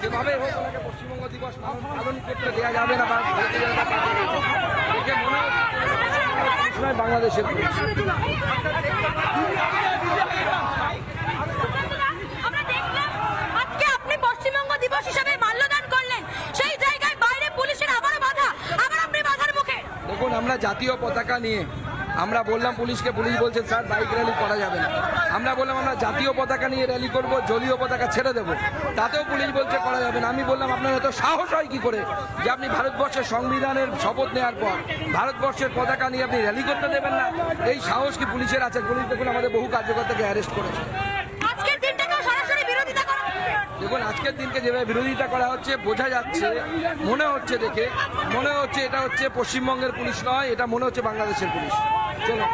যেভাবে হোক ওনাকে পশ্চিমবঙ্গ দিবস পালন করতে দেওয়া যাবে না, বাংলাদেশের আজকে আপনি পশ্চিমবঙ্গ দিবস হিসেবে মাল্যদান করলেন, সেই জায়গায় বাইরে পুলিশের আবারও বাধা, আবার আপনি বাধার মুখে। দেখুন, আমরা জাতীয় পতাকা নিয়ে আমরা বললাম পুলিশকে, পুলিশ বলছে স্যার বাইক র্যালি করা যাবে না। আমরা বললাম আমরা জাতীয় পতাকা নিয়ে র্যালি করব, জলীয় পতাকা ছেড়ে দেবো, তাতেও পুলিশ বলছে করা যাবে না। আমি বললাম আপনার এত সাহস হয় কি করে যে আপনি ভারতবর্ষের সংবিধানের শপথ নেওয়ার পর ভারতবর্ষের পতাকা নিয়ে আপনি র্যালি করতে দেবেন না? এই সাহস কি পুলিশের আছে? পুলিশ দেখুন আমাদের বহু কার্যকর্তাকে অ্যারেস্ট করেছে। দেখুন, আজকের দিনকে যেভাবে বিরোধিতা করা হচ্ছে বোঝা যাচ্ছে, মনে হচ্ছে দেখে মনে হচ্ছে এটা হচ্ছে পশ্চিমবঙ্গের পুলিশ নয়, এটা মনে হচ্ছে বাংলাদেশের পুলিশ। চলো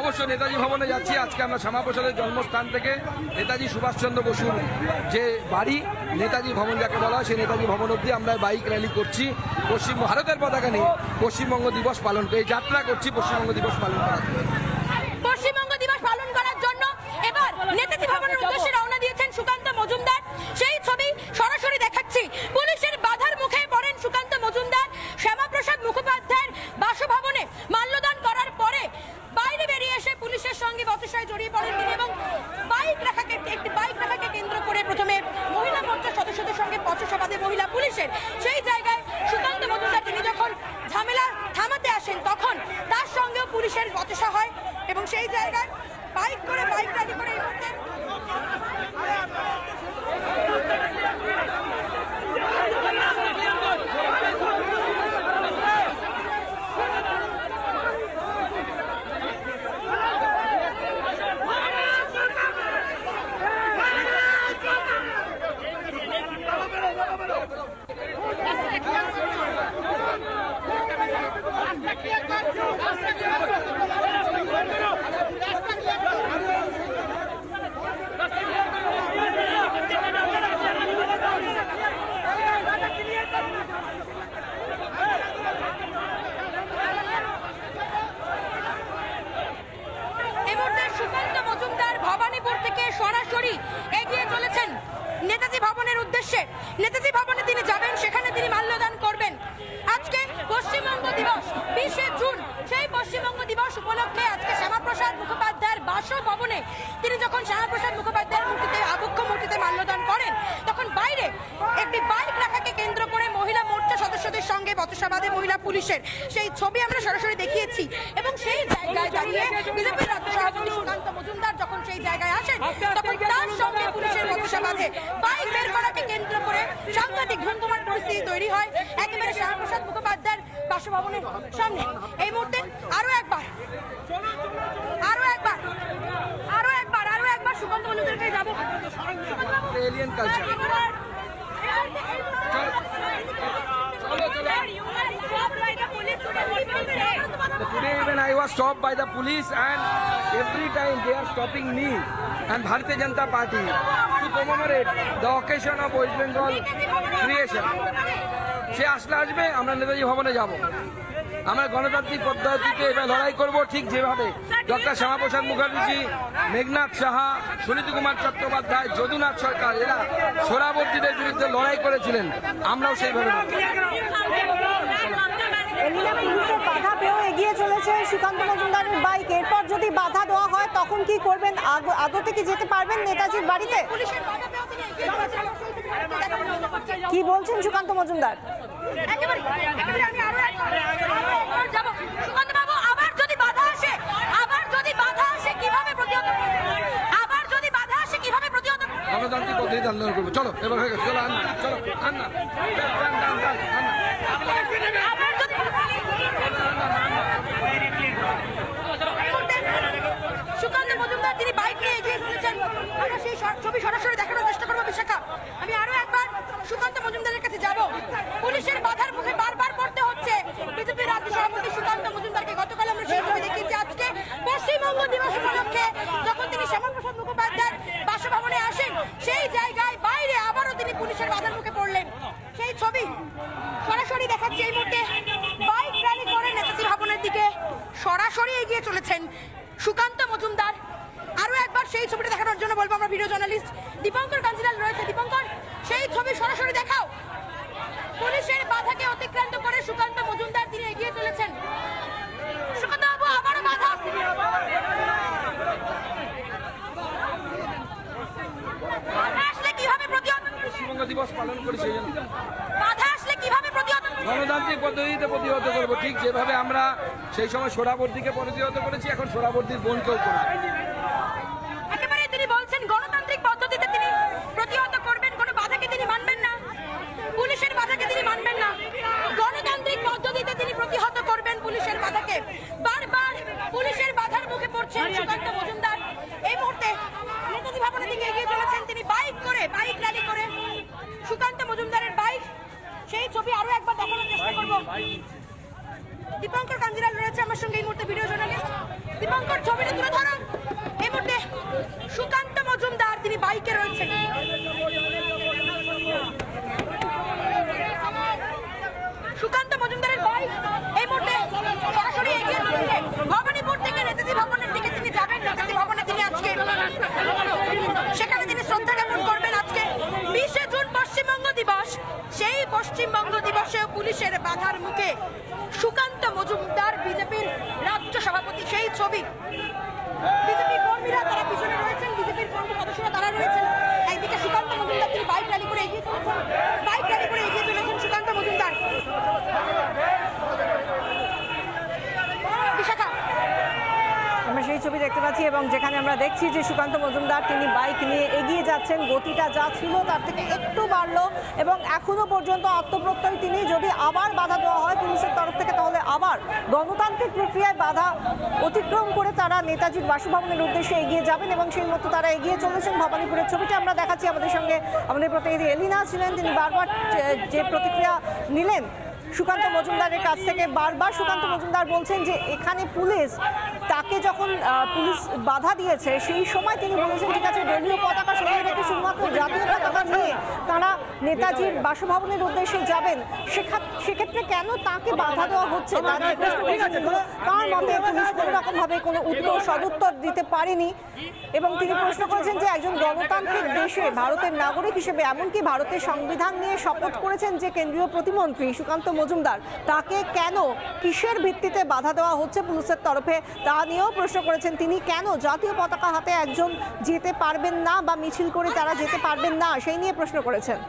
অবশ্যই নেতাজি ভবনে যাচ্ছি। আজকে আমরা শ্যামাপ্রসাদের জন্মস্থান থেকে নেতাজি সুভাষচন্দ্র বসুর যে বাড়ি নেতাজি ভবন যাকে বলা হয়, সেই নেতাজি ভবন অব্দি আমরা বাইক র্যালি করছি পশ্চিম ভারতের পতাকা নিয়ে পশ্চিমবঙ্গ দিবস পালন করে, এই যাত্রা করছি পশ্চিমবঙ্গ দিবস পালন করার জন্য। পশ্চিমবঙ্গ দিবস পালন করার জন্য এবার নেতাজি ভবনের উদ্দেশ্যে রওনা দিয়েছেন সুকান্ত মজুমদার। সেই ছবি সরাসরি দেখাচ্ছি। পুলিশের বাধার মুখে পড়েন সুকান্ত মজুমদার। শ্যামাপ্রসাদ মুখোপাধ্যায়ের বাসভবনে মাল্যদান করার পরে বাইরে বেরিয়ে এসে পুলিশের সঙ্গে বচসায় জড়িয়ে পড়েন তিনি এবং একটি বাইক রাখাকে কেন্দ্র করে প্রথমে মহিলা মোর্চার সদস্যদের সঙ্গে বচসা বাঁধে মহিলা পুলিশের। সেই জায়গায় সুকান্ত মজুমদার তিনি যখন ঝামেলা থামাতে আসেন তখন তার সঙ্গেও পুলিশের বচসা হয় এবং সেই জায়গায় বাইক র্যালি করে এই মুহূর্তে সরাসরি এগিয়ে চলেছেন নেতাজি ভবনের উদ্দেশ্যে। নেতাজি ভবনে তিনি যাবেন, সেখানে তিনি মাল্যদান করবেন। আজকে পশ্চিমবঙ্গ দিবস 20শে জুন, সেই পশ্চিমবঙ্গ দিবস উপলক্ষে আজকে শ্যামাপ্রসাদ মুখোপাধ্যায়ের বাসভবনে তিনি যখন শ্যামাপ্রসাদ মুখোপাধ্যায়ের মূর্তিতে আবক্ষ মূর্তিতে মাল্যদান করেন তখন বাইরে একটি বাইক রাখাকে কেন্দ্র করে মহিলা মোর্চা সদস্যদের সঙ্গে বচসা বাঁধে মহিলা পুলিশের। সেই ছবি আমরা সরাসরি দেখিয়েছি এবং সেই জায়গায় দাঁড়িয়ে বিজেপির রাজ্য সভাপতি সুকান্ত মজুমদার যখন সেই জায়গায় আসেন তখন তার সঙ্গে পুলিশের বচসা বাঁধে। বাইক বের করাকে কেন্দ্র করে সাংঘাতিক ধুমধুমার পরিস্থিতি তৈরি হয় একেবারে শ্যামাপ্রসাদ মুখোপাধ্যায়ের বাসভবনের সামনে। এই মুহূর্তে আরো একবার সুকান্ত মজুমদারকে যাবো। Alien culture Today when I was stopped by the police and every time they are stopping me and Bharatiya Janata Party to commemorate the occasion of West Bengal creation. সে আসবে আমরা নেতাজি ভবনে যাব। আমরা গণতান্ত্রিক পদ্ধতিতে এবার লড়াই করব, ঠিক যেভাবে ডক্টর শ্যামাপ্রসাদ মুখার্জি, মেঘনাথ সাহা, সুনীতি কুমার চট্টোপাধ্যায়, যদুনাথ সরকার এরা সোহরাবর্তীদের বিরুদ্ধে লড়াই করেছিলেন, আমরাও সেইভাবে বাধা পেয়েও এগিয়ে চলেছে সুকান্ত মজুমদারের বাইক। এরপর যদি বাধা দেওয়া হয় তখন কি করবেন? আদৌ থেকে যেতে পারবেন নেতাজির বাড়িতে? কি বলছেন সুকান্ত মজুমদার? গণতান্ত্রিক পদ্ধতিতে আন্দোলন করবো। চলো এবার হয়ে গেছে, চলো চলো সুকান্ত মজুমদার তিনি বাইক নিয়ে এগিয়ে চলেছেন। আমরা সেই ছবি সরাসরি দেখানোর চেষ্টা করবো। বিশাখা, আমি আরো একবার সুকান্ত মজুমদারের কাছে যাব। পুলিশের বাধার মুখে বারবার পড়তে হচ্ছে বিজেপির রাজ্য সভাপতি সুকান্ত মজুমদারকে। গতকাল আমরা সেই ছবি দেখিয়েছি। আজকে পশ্চিমবঙ্গ দিবস উপলক্ষে যখন তিনি শ্যামাপ্রসাদ মুখোপাধ্যায়ের বাসভবনে আসেন সেই জায়গায় বাইরে আবারও তিনি পুলিশের বাধার মুখে পড়লেন। সেই ছবি সরাসরি দেখাচ্ছি এই মুহূর্তে। সরাসরি এগিয়ে চলেছেন সুকান্ত মজুমদার। আরো একবার সেই ছবিটা দেখানোর জন্য বলবো আমরা ভিডিও জার্নালিস্ট দীপঙ্কর কাঞ্জিলাল রয়েছে। দীপঙ্কর, সেই ছবি সরাসরি দেখাও। পুলিশের বাধাকে অতিক্রান্ত করে সুকান্ত মজুমদার তিনি এগিয়ে চলেছেন। সুকান্ত বাবু, আবারও বাধা আসলে কিভাবে প্রতিহত? পশ্চিমবঙ্গ দিবস পালন করি সেই জন্য বাধা আসলে কিভাবে প্রতিহত? গণতান্ত্রিক পদ্ধতিতে প্রতিহত করবো, ঠিক যেভাবে আমরা সেই সময় সোহরাবর্দীকে প্রতিহত করেছি, এখন সোহরাবর্দীর বোনকেও করবো। একেবারে তিনি বলছেন গণতান্ত্রিক পদ্ধতিতে তিনি প্রতিহত করবেন, কোনো বাধাকে তিনি মানবেন না, পুলিশের বাধাকে তিনি মানবেন না, গণতান্ত্রিক পদ্ধতিতে তিনি প্রতিহত করবেন পুলিশের বাধাকে। বারবার পুলিশের বাধার মুখে পড়ছেন সুকান্ত মজুমদার। এই মুহূর্তে নেতাজি ভবনের দিকে এগিয়ে চলেছেন তিনি বাইক র্যালি করে। সুকান্ত মজুমদারের বাইক, সেই ছবি আরো একবার দেখানোর চেষ্টা করবো। দীপঙ্কর কাঞ্জিলাল রয়েছে আমার সঙ্গে এই মুহূর্তে ভিডিও জার্নালিস্ট। দীপঙ্কর, ছবিটা তুলে ধরুন। এই মুহূর্তে সুকান্ত মজুমদার তিনি বাইকে রয়েছেন। সুকান্ত মজুমদারের বাইক এই মুহূর্তে সরাসরি এগিয়ে চলেছে ভবানীপুর থেকে নেতাজি ভবনের দিকে তিনি যাবেন। নেতাজি ভবনে তিনি আজকে সেখানে তিনি শ্রদ্ধা জ্ঞাপন করবেন। আজকে 20শে জুন পশ্চিমবঙ্গ দিবস, সেই পশ্চিমবঙ্গ দিবসে পুলিশের বাধার মুখে সুকান্ত মজুমদার বিজেপির রাজ্য সভাপতি, সেই ছবি। বিজেপি কর্মীরা তারা পিছনে রয়েছেন, বিজেপির কর্মী সদস্যরা তারা রয়েছেন। একদিকে সুকান্ত মজুমদার তিনি বাইক র্যালি করে এগিয়ে চলেছেন, সুকান্ত মজুমদার। বিশাখা, আমরা সেই ছবি দেখতে পাচ্ছি এবং যেখানে আমরা দেখছি যে সুকান্ত মজুমদার তিনি বাইক নিয়ে এগিয়ে যাচ্ছেন। গতিটা যা ছিল তার থেকে একটু বাড়লো এবং এখনো পর্যন্ত আত্মপ্রত্যয় তিনি। যদি আবার বাধা দেওয়া হয় পুলিশের তরফ থেকে, তাহলে আবার গণতান্ত্রিক প্রক্রিয়ায় বাধা অতিক্রম করে তারা নেতাজির বাসভবনের উদ্দেশ্যে এগিয়ে যাবেন এবং সেই মতো তারা এগিয়ে চলেছেন। ভবানীপুরের ছবিটা আমরা দেখাচ্ছি। আমাদের সঙ্গে আমাদের প্রতিনিধি এলিনা ছিলেন, তিনি বারবার যে প্রতিক্রিয়া নিলেন সুকান্ত মজুমদারের কাছ থেকে। বারবার সুকান্ত মজুমদার বলছেন যে এখানে পুলিশ তাকে যখন পুলিশ বাধা দিয়েছে সেই সময় তিনি বলেছেন ঠিক আছে, দলীয় পতাকা সরিয়ে রেখে শুধুমাত্র জাতীয় পতাকা নিয়ে তারা নেতাজির বাসভবনের উদ্দেশ্যে যাবেন। সেক্ষেত্রে কেন তাকে বাধা দেওয়া হচ্ছে তার প্রশ্ন করেছেন। তার মতে পুলিশ কোনো রকমভাবে কোনো সদুত্তর দিতে পারেনি এবং তিনি প্রশ্ন করেছেন যে একজন গণতান্ত্রিক দেশে ভারতের নাগরিক হিসেবে, এমনকি ভারতের সংবিধান নিয়ে শপথ করেছেন যে কেন্দ্রীয় প্রতিমন্ত্রী সুকান্ত মজুমদার, তাকে কেন কিসের ভিত্তিতে বাধা দেওয়া হচ্ছে পুলিশের তরফে তা নিয়েও প্রশ্ন করেছেন তিনি। কেন জাতীয় পতাকা হাতে একজন যেতে পারবেন না বা মিছিল করে তারা যেতে পারবেন না, সেই নিয়ে প্রশ্ন করেছেন।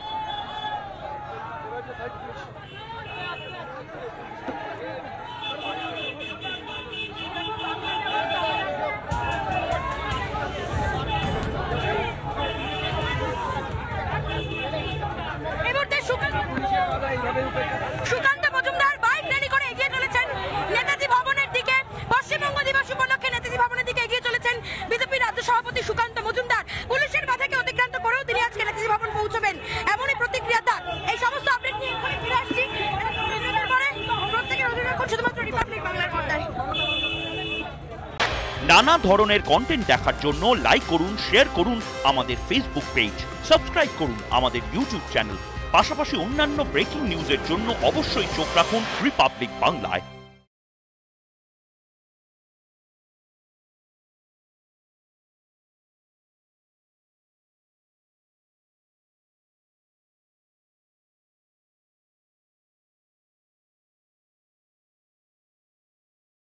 সুকান্ত মজুমদার বাইক র্যালি করে এগিয়ে চলেছেন নেতাজি ভবনের দিকে। পশ্চিমবঙ্গ দিবস উপলক্ষে নেতাজি ভবনের দিকে এগিয়ে চলেছেন বিজেপি রাজ্য সভাপতি সুকান্ত মজুমদার। পুলিশের বাধাকে অতিক্রান্ত করেও তিনি আজকে নেতাজি ভবন পৌঁছবেন, এমনই প্রতিক্রিয়া তার। এই সমস্ত আপডেট নিয়ে এখানে ফিরে আসছি প্রত্যেকের অভিনন্দন শুধুমাত্র রিপাবলিক বাংলার পর্দায়। নানা ধরনের কন্টেন্ট দেখার জন্য লাইক করুন, শেয়ার করুন আমাদের ফেসবুক পেজ, সাবস্ক্রাইব করুন আমাদের ইউটিউব চ্যানেল। পাশাপাশি অন্যান্য ব্রেকিং নিউজের জন্য অবশ্যই চোখ রাখুন রিপাবলিক বাংলায়।